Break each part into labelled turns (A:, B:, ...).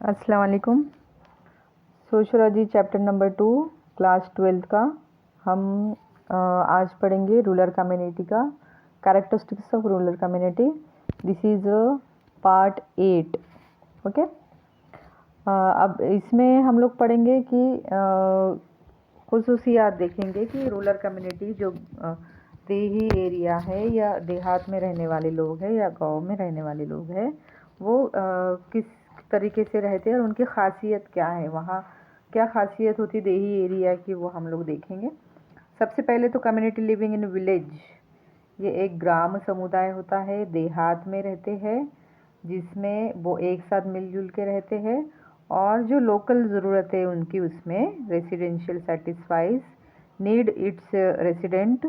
A: अस्सलाम वालेकुम। Sociology chapter number 2 class 12 का हम आज पढ़ेंगे रूरल कम्युनिटी का characteristics of rural community. This is part 8। Okay, अब इसमें हम लोग पढ़ेंगे कि खुसूसियात देखेंगे कि रूरल कम्युनिटी जो देही एरिया है या देहात में रहने वाले लोग हैं या गांव में रहने वाले लोग हैं वो किस तरीके से रहते हैं और उनकी खासियत क्या है, वहाँ क्या खासियत होती है देही एरिया की, वो हम लोग देखेंगे। सबसे पहले तो कम्युनिटी लिविंग इन विलेज, ये एक ग्राम समुदाय होता है, देहात में रहते हैं, जिसमें वो एक साथ मिलजुल के रहते हैं और जो लोकल ज़रूरत है उनकी उसमें residential satisfies need it's resident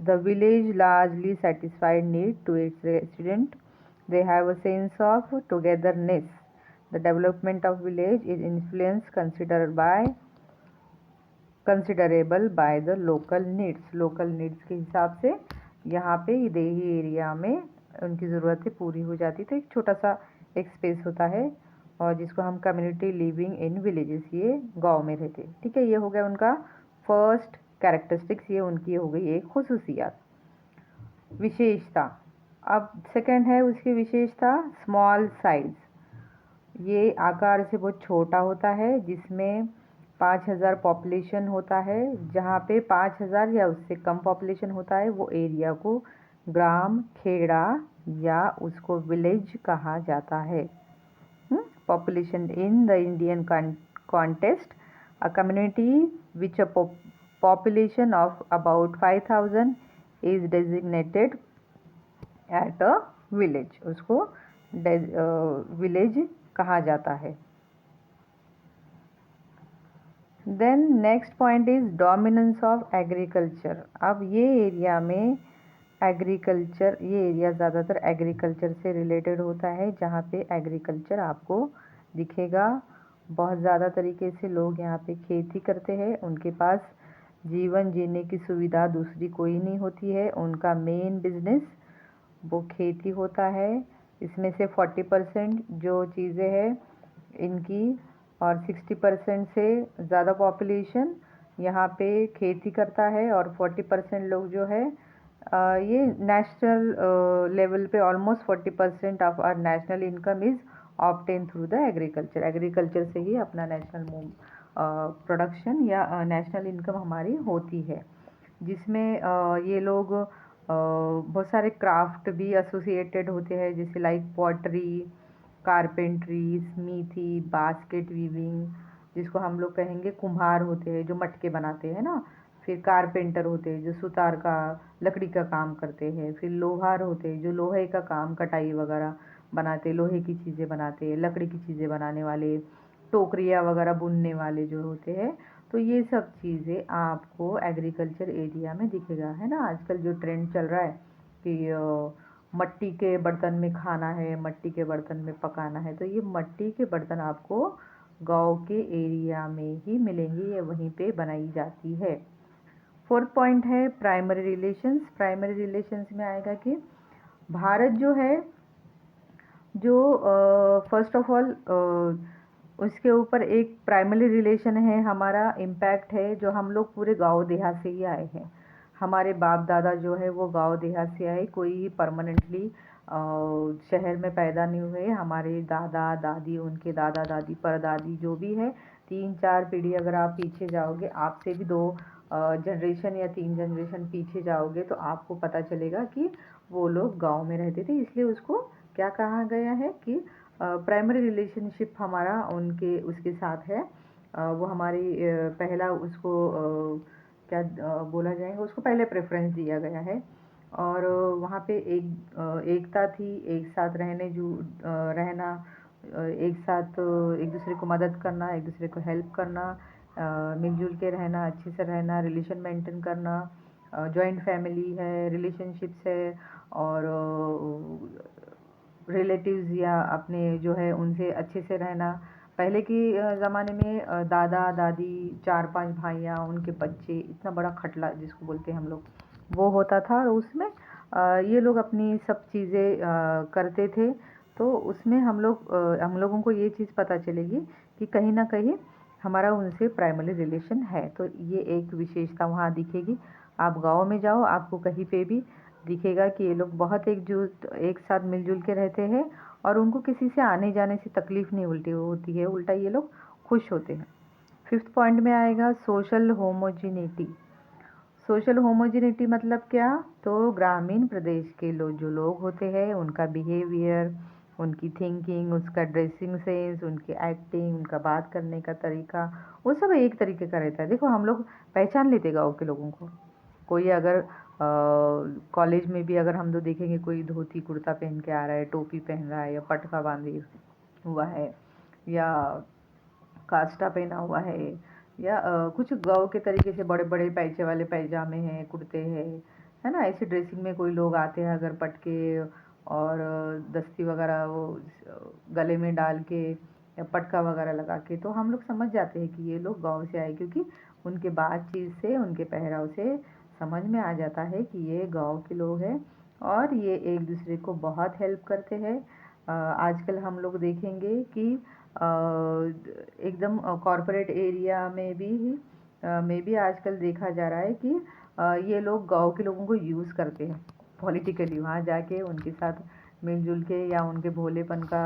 A: the village largely satisfied need to its resident. They have a sense of togetherness. The development of village is influenced considerable by the local needs. Local needs के हिसाब से यहाँ पे देही area में उनकी ज़रूरतें पूरी हो जाती, तो एक छोटा सा एक स्पेस होता है और जिसको हम कम्युनिटी लिविंग इन विलेजेस, ये गांव में रहते। ठीक है, ये हो गया उनका फर्स्ट कैरेक्टरिस्टिक्स, ये उनकी हो गई एक खुसूसियात, विशेषता। अब सेकंड है उसकी विशेषता स्मॉल साइज, ये आकार से बहुत छोटा होता है, जिसमें 5000 पॉपुलेशन होता है। जहाँ पे 5000 या उससे कम पॉपुलेशन होता है वो एरिया को ग्राम, खेड़ा या उसको विलेज कहा जाता है। Population in the Indian contest, a community which a population of about 5000 is designated at a village, उसको विलेज कहा जाता है। Then next point is dominance of agriculture. अब ये एरिया में एग्रीकल्चर, ये एरिया ज़्यादातर एग्रीकल्चर से रिलेटेड होता है, जहाँ पे एग्रीकल्चर आपको दिखेगा। बहुत ज़्यादा तरीके से लोग यहाँ पे खेती करते हैं, उनके पास जीवन जीने की सुविधा दूसरी कोई नहीं होती है, उनका मेन बिजनेस वो खेती होता है। इसमें से 40% जो चीज़ें हैं इनकी और 60% से ज़्यादा पॉपुलेशन यहाँ पे खेती करता है और 40% लोग जो है ये नेशनल लेवल पे almost 40% of our national income is obtain through the agriculture. Agriculture से ही अपना नेशनल प्रोडक्शन या नेशनल इनकम हमारी होती है, जिसमें ये लोग बहुत सारे क्राफ्ट भी एसोसिएटेड होते हैं, जैसे like pottery, carpentry, smithy, basket weaving, जिसको हम लोग कहेंगे कुम्हार होते हैं जो मटके बनाते हैं ना, फिर कारपेंटर होते हैं जो सुतार का लकड़ी का काम करते हैं, फिर लोहार होते हैं जो लोहे का काम कटाई वगैरह बनाते, लोहे की चीज़ें बनाते हैं, लकड़ी की चीज़ें बनाने वाले, टोकरियाँ वगैरह बुनने वाले जो होते हैं। तो ये सब चीज़ें आपको एग्रीकल्चर एरिया में दिखेगा, है ना। आजकल जो ट्रेंड चल रहा है कि मट्टी के बर्तन में खाना है, मट्टी के बर्तन में पकाना है, तो ये मट्टी के बर्तन आपको गांव के एरिया में ही मिलेंगे, ये वहीं पे बनाई जाती है। फोर्थ पॉइंट है प्राइमरी रिलेशंस। प्राइमरी रिलेशंस में आएगा कि भारत जो है, जो फर्स्ट ऑफ ऑल उसके ऊपर एक प्राइमरी रिलेशन है, हमारा इम्पैक्ट है, जो हम लोग पूरे गांव देहात से ही आए हैं। हमारे बाप दादा जो है वो गांव देहात से आए, कोई परमानेंटली शहर में पैदा नहीं हुए। हमारे दादा दादी, उनके दादा दादी, परदादी जो भी है, 3-4 पीढ़ी अगर आप पीछे जाओगे, आपसे भी 2 जनरेशन या 3 जनरेशन पीछे जाओगे, तो आपको पता चलेगा कि वो लोग गांव में रहते थे। इसलिए उसको क्या कहा गया है कि प्राइमरी रिलेशनशिप हमारा उनके उसके साथ है। वो हमारी पहला उसको क्या बोला जाएगा, उसको पहले प्रेफरेंस दिया गया है। और वहाँ पे एकता थी, एक साथ रहना, एक साथ एक दूसरे को मदद करना, एक दूसरे को हेल्प करना, मिलजुल के रहना, अच्छे से रहना, रिलेशन मेंटेन करना, जॉइंट फैमिली है, रिलेशनशिप्स है, और रिलेटिव्स या अपने जो है उनसे अच्छे से रहना। पहले के ज़माने में दादा दादी, 4-5 भाइयाँ, उनके बच्चे, इतना बड़ा खटला जिसको बोलते हैं हम लोग, वो होता था और उसमें ये लोग अपनी सब चीज़ें करते थे। तो उसमें हम लोगों को ये चीज़ पता चलेगी कि कहीं ना कहीं हमारा उनसे प्राइमरी रिलेशन है। तो ये एक विशेषता वहाँ दिखेगी। आप गांव में जाओ, आपको कहीं पे भी दिखेगा कि ये लोग बहुत एकजुट एक साथ मिलजुल के रहते हैं और उनको किसी से आने जाने से तकलीफ़ नहीं उल्टी होती है, उल्टा ये लोग खुश होते हैं। फिफ्थ पॉइंट में आएगा सोशल होमोजिनिटी। सोशल होमोजिनिटी मतलब क्या? तो ग्रामीण प्रदेश के जो लोग होते हैं उनका बिहेवियर, उनकी थिंकिंग, उसका ड्रेसिंग सेंस, उनकी एक्टिंग, उनका बात करने का तरीका, वो सब एक तरीके का रहता है। देखो हम लोग पहचान लेते गाँव के लोगों को। कोई अगर कॉलेज में भी अगर हम लोग देखेंगे कोई धोती कुर्ता पहन के आ रहा है, टोपी पहन रहा है या पटका बांधे हुआ है या काष्टा पहना हुआ है या कुछ गाँव के तरीके से बड़े बड़े पैचे वाले पैजामे हैं, कुर्ते हैं, है ना, ऐसी ड्रेसिंग में कोई लोग आते हैं अगर पटके और दस्ती वगैरह वो गले में डाल के या पटका वगैरह लगा के, तो हम लोग समझ जाते हैं कि ये लोग गांव से आए, क्योंकि उनके बातचीत से, उनके पहराव से समझ में आ जाता है कि ये गांव के लोग हैं और ये एक दूसरे को बहुत हेल्प करते हैं। आजकल हम लोग देखेंगे कि एकदम कॉरपोरेट एरिया में भी आजकल देखा जा रहा है कि ये लोग गांव के लोगों को यूज़ करते हैं पॉलिटिकली। वहाँ जाके उनके साथ मिलजुल के या उनके भोलेपन का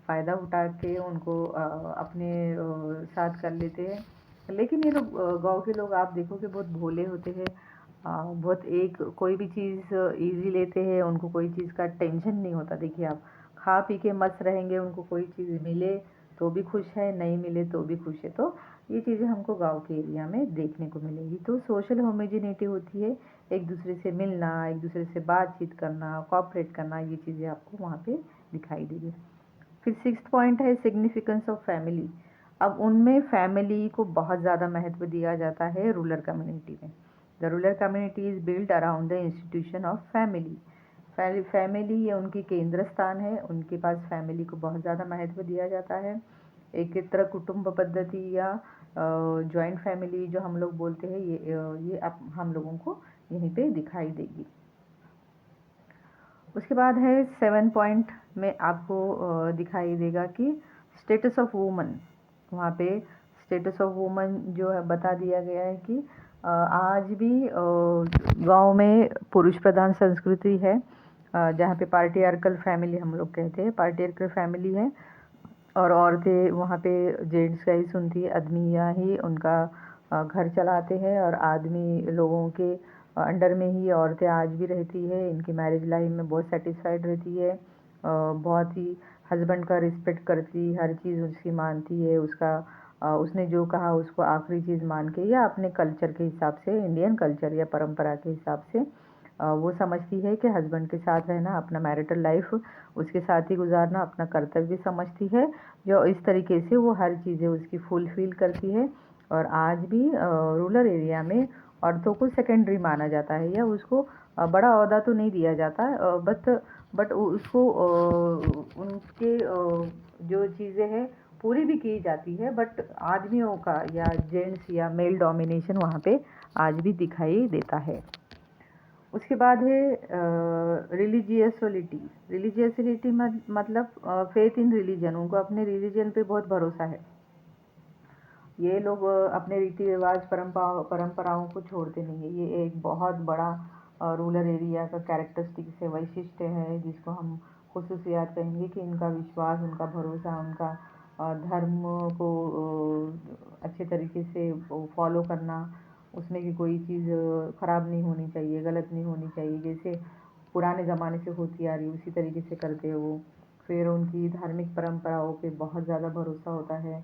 A: फ़ायदा उठा के उनको अपने साथ कर लेते हैं। लेकिन ये लोग गांव के लोग आप देखोगे बहुत भोले होते हैं। बहुत एक कोई भी चीज़ इजी लेते हैं, उनको कोई चीज़ का टेंशन नहीं होता। देखिए आप खा पी के मस्त रहेंगे, उनको कोई चीज़ मिले तो भी खुश है, नहीं मिले तो भी खुश है। तो ये चीज़ें हमको गांव के एरिया में देखने को मिलेंगी। तो सोशल होमोजिनिटी होती है, एक दूसरे से मिलना, एक दूसरे से बातचीत करना, कोऑपरेट करना, ये चीज़ें आपको वहाँ पे दिखाई देगी। फिर सिक्स्थ पॉइंट है सिग्निफिकेंस ऑफ फैमिली। अब उनमें फैमिली को बहुत ज़्यादा महत्व दिया जाता है रूरल कम्युनिटी में। The rural community is build around the institution of family. Family ये उनकी केंद्र स्थान है, उनके पास फैमिली को बहुत ज़्यादा महत्व दिया जाता है। एकत्र कुटुंब पद्धति या जॉइंट फैमिली जो हम लोग बोलते हैं, ये अब हम लोगों को यहीं पे दिखाई देगी। उसके बाद है 7 पॉइंट में आपको दिखाई देगा कि स्टेटस ऑफ वुमन। वहाँ पे स्टेटस ऑफ वुमन जो है बता दिया गया है कि आज भी गांव में पुरुष प्रधान संस्कृति है, जहाँ पे पार्टियार्कल फैमिली हम लोग कहते हैं, पार्टियार्कल फैमिली है और औरतें वहाँ पे जेंट्स का ही सुनती है, आदमियाँ ही उनका घर चलाते हैं और आदमी लोगों के अंडर में ही औरतें आज भी रहती है। इनकी मैरिज लाइफ में बहुत सेटिस्फाइड रहती है, बहुत ही हस्बैंड का रिस्पेक्ट करती, हर चीज़ उसकी मानती है, उसका उसने जो कहा उसको आखिरी चीज़ मान के या अपने कल्चर के हिसाब से, इंडियन कल्चर या परंपरा के हिसाब से वो समझती है कि हस्बैंड के साथ रहना, अपना मैरिटल लाइफ उसके साथ ही गुजारना अपना कर्तव्य समझती है। जो इस तरीके से वो हर चीज़ें उसकी फुलफ़िल करती है। और आज भी रूरल एरिया में औरतों को सेकेंडरी माना जाता है या उसको बड़ा ओहदा तो नहीं दिया जाता, बट उसको उनके जो चीज़ें हैं पूरी भी की जाती है, बट आदमियों का या जेंट्स या मेल डोमिनेशन वहाँ पे आज भी दिखाई देता है। उसके बाद है रिलीजियसलिटी। रिलीजियसलिटी मतलब फेथ इन रिलीजन, उनको अपने रिलीजन पे बहुत भरोसा है। ये लोग अपने रीति रिवाज परंपराओं को छोड़ते नहीं है। ये एक बहुत बड़ा रूरल एरिया का कैरेक्टरिस्टिक से वैशिष्ट्य है, जिसको हम खुसूसियात कहेंगे कि इनका विश्वास, उनका भरोसा, उनका धर्म को अच्छे तरीके से फॉलो करना, उसमें की कोई चीज़ ख़राब नहीं होनी चाहिए, गलत नहीं होनी चाहिए, जैसे पुराने ज़माने से होती आ रही उसी तरीके से करते हैं वो। फिर उनकी धार्मिक परंपराओं पे बहुत ज़्यादा भरोसा होता है।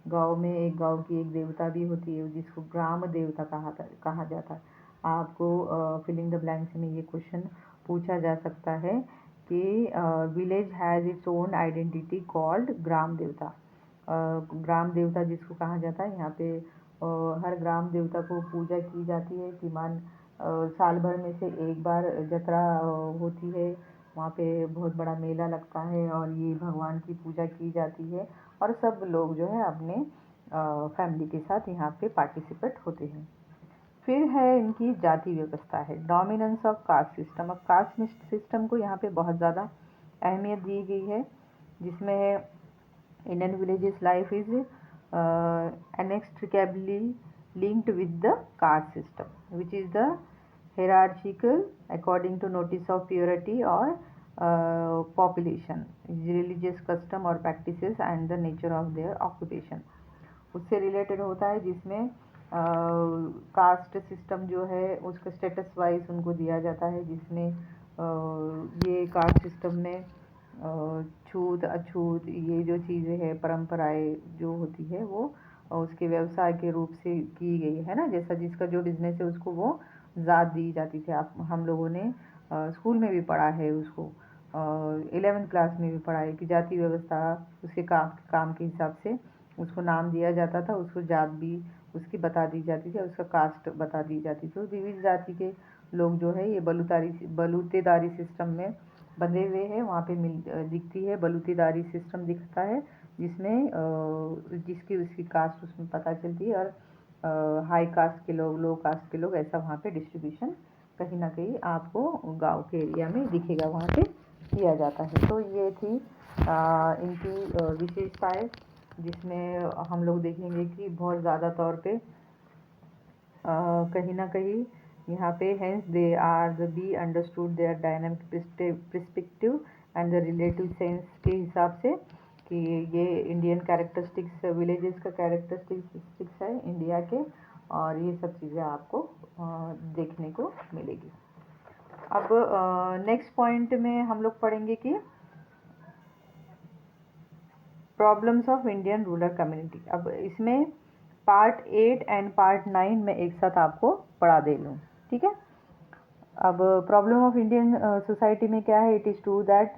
A: गांव में गांव की एक देवता भी होती है जिसको ग्राम देवता कहा जाता है। आपको फिलिंग द ब्लैंक्स में ये क्वेश्चन पूछा जा सकता है कि village has its own identity called gram devata. Gram देवता जिसको कहा जाता है, यहाँ पे हर ग्राम देवता को पूजा की जाती है कि साल भर में से एक बार जतरा होती है, वहाँ पे बहुत बड़ा मेला लगता है और ये भगवान की पूजा की जाती है और सब लोग जो है अपने फैमिली के साथ यहाँ पे पार्टिसिपेट होते हैं। फिर है इनकी जाति व्यवस्था है, डोमिनेंस ऑफ कास्ट सिस्टम। अब कास्ट सिस्टम को यहाँ पे बहुत ज़्यादा अहमियत दी गई है। जिसमें है Indian villages life is inextricably linked with the caste system, which is the hierarchical according to notice of purity or population, religious custom or practices and the nature of their occupation. उससे related होता है जिसमें caste system जो है उसका status wise उनको दिया जाता है, जिसमें ये कास्ट सिस्टम में छूत अछूत ये जो चीज़ें हैं परंपराएं जो होती है वो उसके व्यवसाय के रूप से की गई है ना, जैसा जिसका जो बिजनेस है उसको वो ज़ात दी जाती थी। आप हम लोगों ने स्कूल में भी पढ़ा है उसको, 11th क्लास में भी पढ़ा है कि जाति व्यवस्था उसके काम के हिसाब से उसको नाम दिया जाता था, उसको जात भी उसकी बता दी जाती थी और उसका कास्ट बता दी जाती थी। विविध जाति के लोग जो है ये बलूतेदारी सिस्टम में बंधे हुए हैं, वहाँ पे दिखती है बलूतेदारी सिस्टम दिखता है, जिसमें जिसकी उसकी कास्ट उसमें पता चलती है और हाई कास्ट के लोग लो कास्ट के लोग ऐसा वहाँ पे डिस्ट्रीब्यूशन कहीं ना कहीं आपको गांव के एरिया में दिखेगा, वहाँ पे किया जाता है। तो ये थी इनकी विशेषताएं, जिसमें हम लोग देखेंगे कि बहुत ज़्यादा तौर पे कहीं ना कहीं यहाँ पे hence they are the be understood their dynamic perspective and the relative sense के हिसाब से कि ये इंडियन कैरेक्टरिस्टिक्स विलेजेस का कैरेक्टरिस्टिक्स है इंडिया के, और ये सब चीज़ें आपको देखने को मिलेगी। अब नेक्स्ट पॉइंट में हम लोग पढ़ेंगे कि problems of Indian rural community. अब इसमें पार्ट 8 एंड पार्ट 9 में एक साथ आपको पढ़ा दे लूँ, ठीक है। अब प्रॉब्लम ऑफ इंडियन सोसाइटी में क्या है, it is true that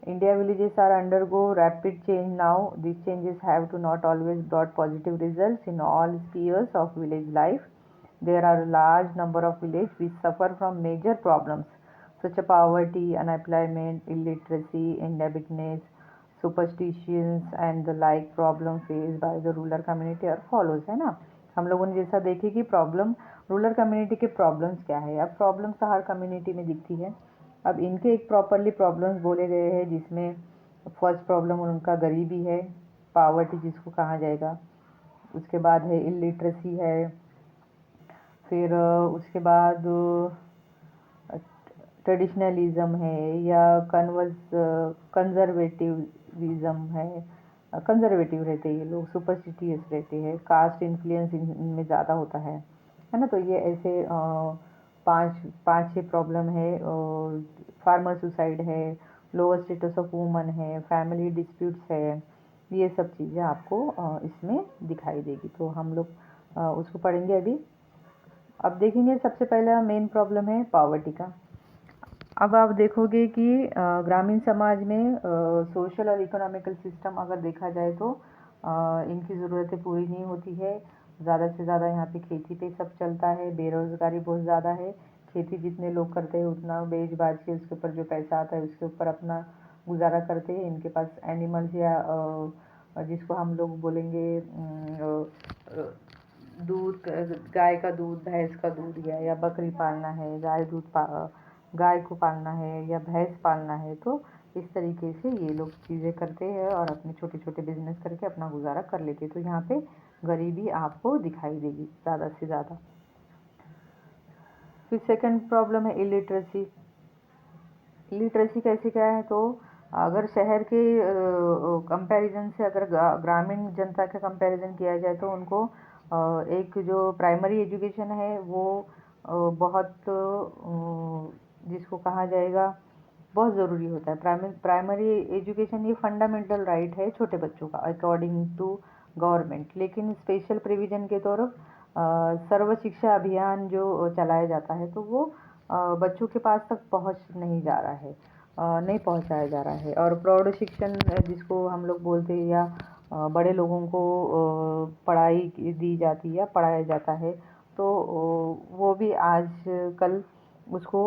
A: India villages are undergo rapid change now. These changes have to not always brought positive results in all spheres of village life. There are a large number of villages which suffer from major problems such as poverty, unemployment, illiteracy, inhabitants, superstitions and the like problem faced by the rural community are follows, है ना। हम लोगों ने जैसा देखे कि problem rural community के problems क्या है। अब प्रॉब्लम्स तो हर कम्युनिटी में दिखती है। अब इनके एक प्रॉपरली प्रॉब्लम्स बोले गए हैं, जिसमें फर्स्ट प्रॉब्लम उनका गरीबी है, पावर्टी जिसको कहा जाएगा। उसके बाद है इलिटरेसी है, फिर उसके बाद ट्रेडिशनलिज्म है या कंजर्वेटिविज्म है, कंजर्वेटिव रहते हैं ये लोग, सुपरस्टिशियस रहते हैं, कास्ट इन्फ्लुएंस इनमें ज़्यादा होता है ना। तो ये ऐसे पाँच छः प्रॉब्लम है। फार्मर सुसाइड है, लोअर स्टेटस ऑफ वुमन है, फैमिली डिस्प्यूट्स है, ये सब चीज़ें आपको इसमें दिखाई देगी। तो हम लोग उसको पढ़ेंगे अभी। अब देखेंगे सबसे पहला मेन प्रॉब्लम है पॉवर्टी का। अब आप देखोगे कि ग्रामीण समाज में सोशल और इकोनॉमिकल सिस्टम अगर देखा जाए तो इनकी ज़रूरतें पूरी नहीं होती है। ज़्यादा से ज़्यादा यहाँ पे खेती पे सब चलता है, बेरोज़गारी बहुत ज़्यादा है। खेती जितने लोग करते हैं उतना बेच बाच के उसके ऊपर जो पैसा आता है उसके ऊपर अपना गुजारा करते हैं। इनके पास एनिमल्स या जिसको हम लोग बोलेंगे दूध, गाय का दूध, भैंस का दूध या बकरी पालना है, गाय को पालना है या भैंस पालना है। तो इस तरीके से ये लोग चीज़ें करते हैं और अपने छोटे छोटे बिजनेस करके अपना गुजारा कर लेते हैं। तो यहाँ पे गरीबी आपको दिखाई देगी ज़्यादा से ज़्यादा। फिर सेकंड प्रॉब्लम है इलिटरेसी। इलिटरेसी कैसे क्या है, तो अगर शहर के कंपैरिजन से अगर ग्रामीण जनता का कंपैरिजन किया जाए तो उनको एक जो प्राइमरी एजुकेशन है वो बहुत जिसको कहा जाएगा बहुत ज़रूरी होता है। प्राइमरी एजुकेशन ये फंडामेंटल राइट है छोटे बच्चों का अकॉर्डिंग टू गवर्नमेंट। लेकिन स्पेशल प्रोविज़न के तौर सर्व शिक्षा अभियान जो चलाया जाता है तो वो बच्चों के पास तक पहुंच नहीं जा रहा है, नहीं पहुंचाया जा रहा है। और प्रौढ़ शिक्षण जिसको हम लोग बोलते हैं या बड़े लोगों को पढ़ाई दी जाती है या पढ़ाया जाता है, तो वो भी आज कल उसको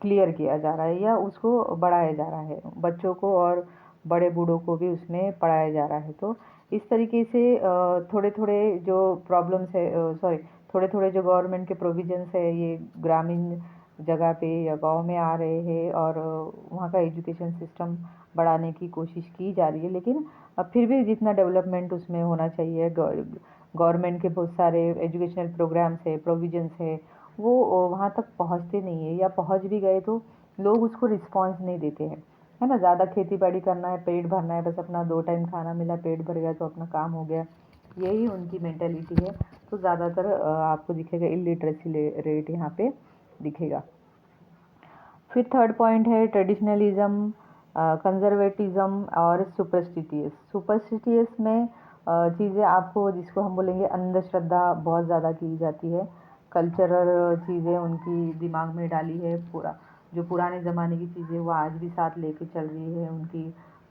A: क्लियर किया जा रहा है या उसको बढ़ाया जा रहा है। बच्चों को और बड़े बूढ़ों को भी उसमें पढ़ाया जा रहा है। तो इस तरीके से थोड़े थोड़े जो प्रॉब्लम्स है थोड़े थोड़े जो गवर्नमेंट के प्रोविजंस है ये ग्रामीण जगह पे या गांव में आ रहे हैं और वहाँ का एजुकेशन सिस्टम बढ़ाने की कोशिश की जा रही है, लेकिन अब फिर भी जितना डेवलपमेंट उसमें होना चाहिए, गवर्नमेंट के बहुत सारे एजुकेशनल प्रोग्राम्स है, प्रोविजंस है, वो वहाँ तक पहुँचते नहीं है, या पहुँच भी गए तो लोग उसको रिस्पॉन्स नहीं देते हैं, है ना। ज़्यादा खेती बाड़ी करना है, पेट भरना है, बस अपना 2 टाइम खाना मिला, पेट भर गया तो अपना काम हो गया, यही उनकी मेंटेलिटी है। तो ज़्यादातर आपको दिखेगा इलिटरेसी रेट यहाँ पे दिखेगा। फिर थर्ड पॉइंट है ट्रेडिशनलिज्म, कंजर्वेटिज्म और सुपरस्टिटियस में चीज़ें आपको, जिसको हम बोलेंगे अंधश्रद्धा, बहुत ज़्यादा की जाती है। कल्चरल चीज़ें उनकी दिमाग में डाली है, पूरा जो पुराने ज़माने की चीज़ें वो आज भी साथ लेके चल रही है, उनकी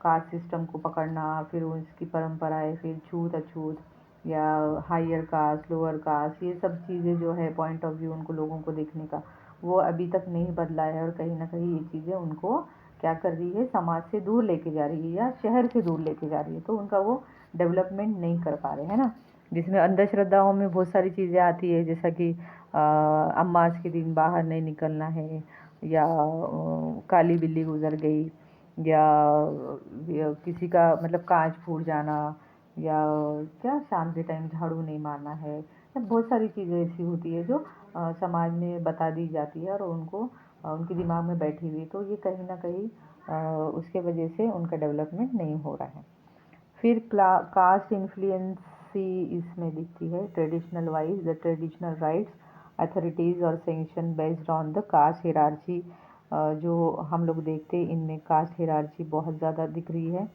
A: कास्ट सिस्टम को पकड़ना, फिर उसकी परंपराएं, फिर छूत अछूत, या हायर कास्ट, लोअर कास्ट, ये सब चीज़ें जो है पॉइंट ऑफ व्यू उनको, लोगों को देखने का, वो अभी तक नहीं बदला है। और कहीं ना कहीं ये चीज़ें उनको क्या कर रही है, समाज से दूर लेके जा रही है या शहर से दूर लेके जा रही है, तो उनका वो डेवलपमेंट नहीं कर पा रहे हैं ना। जिसमें अंधश्रद्धाओं में बहुत सारी चीज़ें आती है, जैसा कि अमास के दिन बाहर नहीं निकलना है, या काली बिल्ली गुजर गई, या किसी का मतलब कांच फूट जाना, या क्या शाम के टाइम झाड़ू नहीं मारना है, बहुत सारी चीज़ें ऐसी होती है जो समाज में बता दी जाती है और उनको उनके दिमाग में बैठी हुई, तो ये कहीं ना कहीं उसके वजह से उनका डेवलपमेंट नहीं हो रहा है। फिर कास्ट इन्फ्लुएंसी इसमें दिखती है, traditional wise the traditional rites authorities और sanction based on the caste hierarchy, जो हम लोग देखते हैं इनमें कास्ट हिरार्ची बहुत ज़्यादा दिख रही है,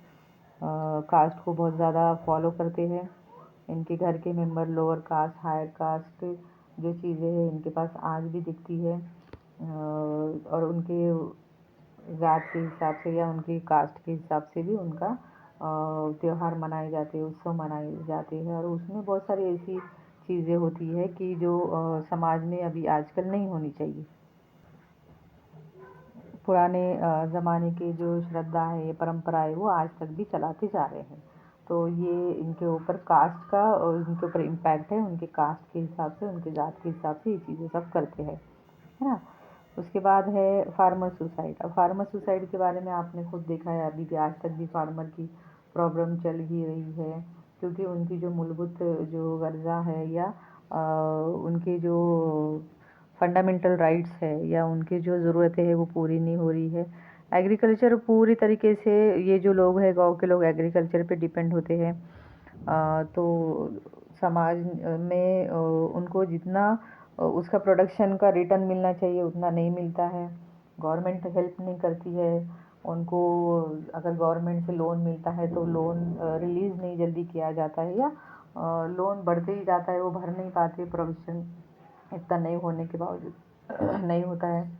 A: कास्ट को बहुत ज़्यादा फॉलो करते हैं। इनके घर के member lower caste, higher caste, जो चीज़ें हैं इनके पास आज भी दिखती है, और उनके ज़ात के हिसाब से या उनकी कास्ट के हिसाब से भी उनका त्यौहार मनाए जाते हैं, उत्सव मनाए जाते हैं, और उसमें बहुत सारी ऐसी चीज़ें होती है कि जो समाज में अभी आजकल नहीं होनी चाहिए। पुराने ज़माने के जो श्रद्धा है, ये परंपरा है, वो आज तक भी चलाते जा रहे हैं। तो ये इनके ऊपर कास्ट का और इनके ऊपर इम्पैक्ट है, उनके कास्ट के हिसाब से, उनके ज़ात के हिसाब से ये चीज़ें सब करते हैं, है ना। उसके बाद है फार्मर सुसाइड। अब फार्मर सुसाइड के बारे में आपने खुद देखा है, अभी भी आज तक भी फार्मर की प्रॉब्लम चल ही रही है, क्योंकि उनकी जो मूलभूत जो गर्जा है, या उनके जो फंडामेंटल राइट्स है, या उनकी जो ज़रूरतें हैं वो पूरी नहीं हो रही है। एग्रीकल्चर पूरी तरीके से, ये जो लोग हैं गांव के लोग एग्रीकल्चर पे डिपेंड होते हैं, तो समाज में उनको जितना उसका प्रोडक्शन का रिटर्न मिलना चाहिए उतना नहीं मिलता है। गवर्नमेंट हेल्प नहीं करती है उनको, अगर गवर्नमेंट से लोन मिलता है तो लोन रिलीज़ नहीं जल्दी किया जाता है, या लोन बढ़ते ही जाता है, वो भर नहीं पाते, प्रोविज़न इतना नहीं होने के बावजूद नहीं होता है।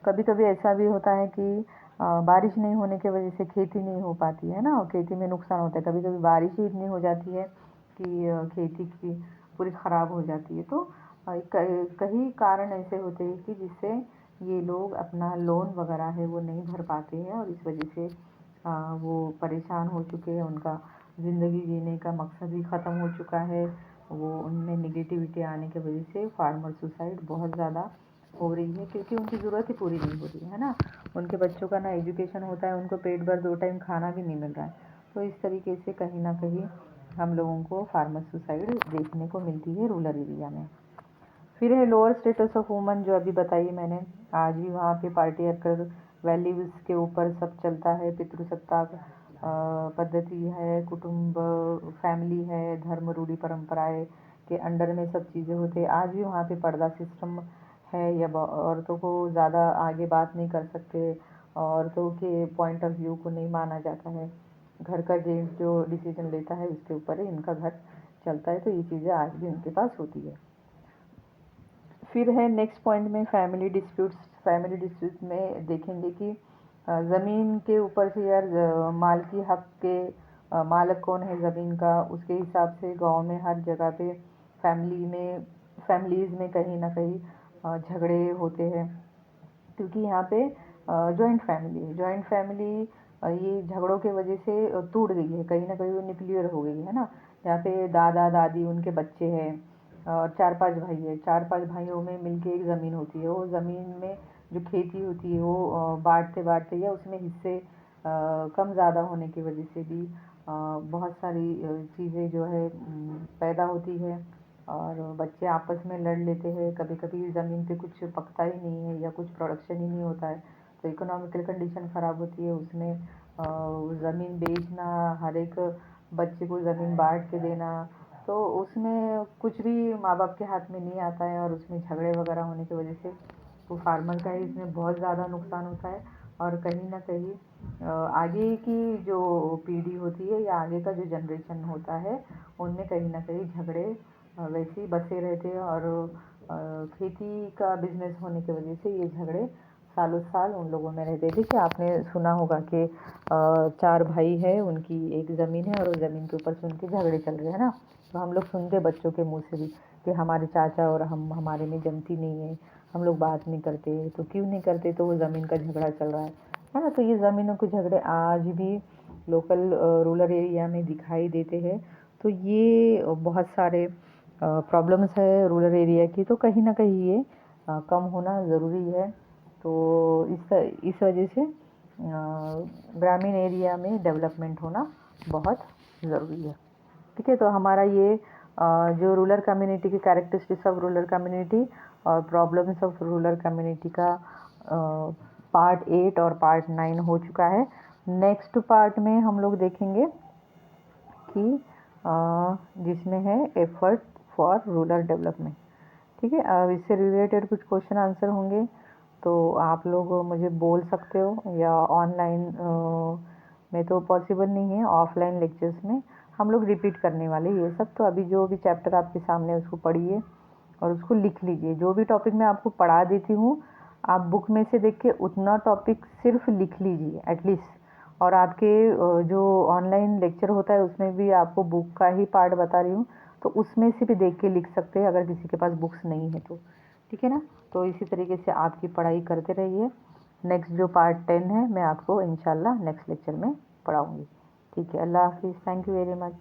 A: कभी कभी ऐसा भी होता है कि बारिश नहीं होने की वजह से खेती नहीं हो पाती है ना, और खेती में नुकसान होता है। कभी कभी बारिश ही इतनी हो जाती है कि खेती की पूरी ख़राब हो जाती है। तो कई कारण ऐसे होते हैं कि जिससे ये लोग अपना लोन वगैरह है वो नहीं भर पाते हैं, और इस वजह से वो परेशान हो चुके हैं, उनका ज़िंदगी जीने का मकसद ही ख़त्म हो चुका है। वो उनमें निगेटिविटी आने की वजह से फार्मर सुसाइड बहुत ज़्यादा हो रही है, क्योंकि उनकी ज़रूरत ही पूरी नहीं हो रही है ना। उनके बच्चों का ना एजुकेशन होता है, उनको पेट भर 2 टाइम खाना भी नहीं मिल रहा है। तो इस तरीके से कहीं ना कहीं हम लोगों को फार्मर सुसाइड देखने को मिलती है रूरल एरिया में। फिर है लोअर स्टेटस ऑफ वुमन, जो अभी बताई मैंने, आज भी वहाँ पे पार्टियाकर वैल्यूज़ के ऊपर सब चलता है। पितृसत्ताक पद्धति है, कुटुंब, फैमिली है, धर्म, रूढ़ी, परंपराएं के अंडर में सब चीज़ें होती है। आज भी वहाँ पे पर्दा सिस्टम है, या औरतों को ज़्यादा आगे बात नहीं कर सकते, औरतों के पॉइंट ऑफ व्यू को नहीं माना जाता है। घर का जेंट्स जो डिसीजन लेता है उसके ऊपर ही इनका घर चलता है, तो ये चीज़ें आज भी उनके पास होती है। फिर है नेक्स्ट पॉइंट में फैमिली डिस्प्यूट्स। फैमिली डिस्प्यूट में देखेंगे कि ज़मीन के ऊपर से, यार मालकी हक के मालिक कौन है ज़मीन का, उसके हिसाब से गांव में हर जगह पे फैमिलीज़ में कहीं ना कहीं झगड़े होते हैं, क्योंकि यहाँ पे जॉइंट फैमिली है। जॉइंट फैमिली ये झगड़ों के वजह से टूट गई है, कहीं ना कहीं वो न्यूक्लियर हो गई है ना। यहाँ पे दादा दादी, उनके बच्चे हैं, और 4-5 भाई है, 4-5 भाइयों में मिलके एक ज़मीन होती है। वो ज़मीन में जो खेती होती है वो बांटते बांटते या उसमें हिस्से कम ज़्यादा होने की वजह से भी बहुत सारी चीज़ें जो है पैदा होती है और बच्चे आपस में लड़ लेते हैं। कभी कभी ज़मीन पे कुछ पकता ही नहीं है या कुछ प्रोडक्शन ही नहीं होता है, तो इकोनॉमिकल कंडीशन ख़राब होती है। उसमें ज़मीन बेचना, हर एक बच्चे को ज़मीन बांट के देना, तो उसमें कुछ भी माँ बाप के हाथ में नहीं आता है और उसमें झगड़े वगैरह होने की वजह से वो फार्मर का ही इसमें बहुत ज़्यादा नुकसान होता है। और कहीं ना कहीं आगे की जो पीढ़ी होती है या आगे का जो जनरेशन होता है उनमें कहीं ना कहीं झगड़े वैसे ही बसे रहते हैं। और खेती का बिजनेस होने की वजह से ये झगड़े सालों साल उन लोगों में रहते थे। कि आपने सुना होगा कि 4 भाई है, उनकी एक ज़मीन है और उस ज़मीन के ऊपर से उनके झगड़े चल रहे हैं ना। तो हम लोग सुनते बच्चों के मुंह से भी कि हमारे चाचा और हमारे में जमती नहीं है, हम लोग बात नहीं करते। तो क्यों नहीं करते? तो वो ज़मीन का झगड़ा चल रहा है ना। तो ये ज़मीनों के झगड़े आज भी लोकल रूरल एरिया में दिखाई देते हैं। तो ये बहुत सारे प्रॉब्लम्स है रूरल एरिया की, तो कहीं ना कहीं ये कम होना ज़रूरी है। तो इस वजह से ग्रामीण एरिया में डेवलपमेंट होना बहुत ज़रूरी है। ठीक है, तो हमारा ये जो रूरल कम्युनिटी की कैरेक्टरिस्टिक्स ऑफ रूरल कम्युनिटी और प्रॉब्लम्स ऑफ रूरल कम्युनिटी का पार्ट 8 और पार्ट 9 हो चुका है। नेक्स्ट पार्ट में हम लोग देखेंगे कि जिसमें है एफर्ट फॉर रूरल डेवलपमेंट। ठीक है, अब इससे रिलेटेड कुछ क्वेश्चन आंसर होंगे तो आप लोग मुझे बोल सकते हो, या ऑनलाइन में तो पॉसिबल नहीं है, ऑफलाइन लेक्चर्स में हम लोग रिपीट करने वाले ये सब। तो अभी जो भी चैप्टर आपके सामने उसको पढ़िए और उसको लिख लीजिए। जो भी टॉपिक मैं आपको पढ़ा देती हूँ आप बुक में से देख के उतना टॉपिक सिर्फ लिख लीजिए एटलीस्ट। और आपके जो ऑनलाइन लेक्चर होता है उसमें भी आपको बुक का ही पार्ट बता रही हूँ, तो उसमें से भी देख के लिख सकते हैं अगर किसी के पास बुक्स नहीं है तो। ठीक है ना। तो इसी तरीके से आपकी पढ़ाई करते रहिए। नेक्स्ट जो पार्ट 10 है मैं आपको इंशाल्लाह नेक्स्ट लेक्चर में पढ़ाऊँगी। ठीक है, अल्लाह हाफिज़, थैंक यू वेरी मच।